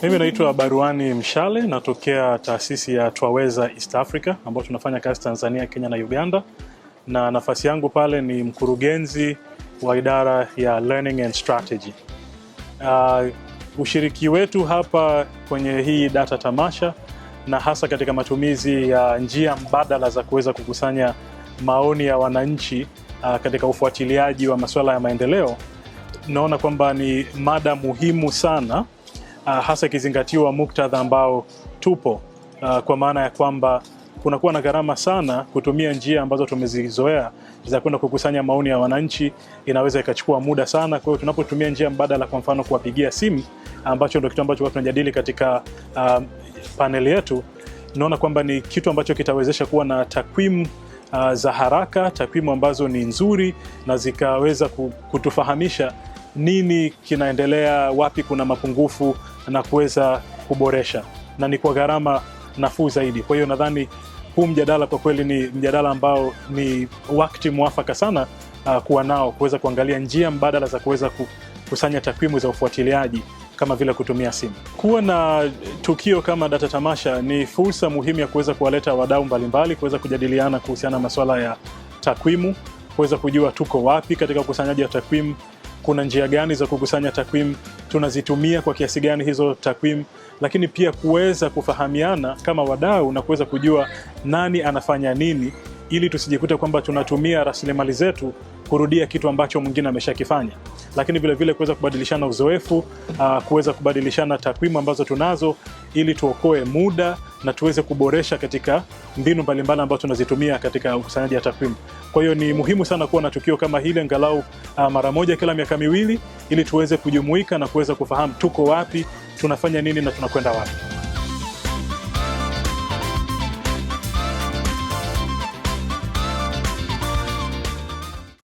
Mimi naitwa Baruani Mshale, natokea taasisi ya Twaweza East Africa, ambayo tunafanya kazi Tanzania, Kenya na Uganda. Na nafasi yangu pale ni mkurugenzi wa idara ya Learning and Strategy. Ushiriki wetu hapa kwenye hii data Tamasha, na hasa katika matumizi ya njia mbadala za kuweza kukusanya maoni ya wananchi katika ufuatiliaji wa masuala ya maendeleo, naona kwamba ni mada muhimu sana, hasa ikizingatiwa muktadha ambao tupo, kwa maana ya kwamba kunakuwa na gharama sana kutumia njia ambazo tumezizoea za kwenda kukusanya maoni ya wananchi. Inaweza ikachukua muda sana. Kwa hiyo tunapotumia njia mbadala, kwa mfano kuwapigia simu, ambacho ndio kitu ambacho tunajadili katika panel yetu, naona kwamba ni kitu ambacho kitawezesha kuwa na takwimu za haraka, takwimu ambazo ni nzuri na zikaweza kutufahamisha nini kinaendelea, wapi kuna mapungufu, na kuweza kuboresha, na ni kwa gharama nafuu zaidi. Kwa hiyo nadhani huu mjadala kwa kweli ni mjadala ambao ni wakati mwafaka sana kuwa nao, kuweza kuangalia njia mbadala za kuweza kukusanya takwimu za ufuatiliaji kama vile kutumia simu. Kuwa na tukio kama data Tamasha ni fursa muhimu ya kuweza kuwaleta wadau mbalimbali, kuweza kujadiliana kuhusiana na masuala ya takwimu, kuweza kujua tuko wapi katika ukusanyaji wa takwimu, kuna njia gani za kukusanya takwimu, tunazitumia kwa kiasi gani hizo takwimu, lakini pia kuweza kufahamiana kama wadau na kuweza kujua nani anafanya nini, ili tusijikute kwamba tunatumia rasilimali zetu kurudia kitu ambacho mwingine ameshakifanya. Lakini vile vile kuweza kubadilishana uzoefu, kuweza kubadilishana takwimu ambazo tunazo, ili tuokoe muda na tuweze kuboresha katika mbinu mbalimbali ambazo tunazitumia katika ukusanyaji wa takwimu. Kwa hiyo ni muhimu sana kuwa na tukio kama hili angalau mara moja kila miaka miwili, ili tuweze kujumuika na kuweza kufahamu tuko wapi, tunafanya nini na tunakwenda wapi.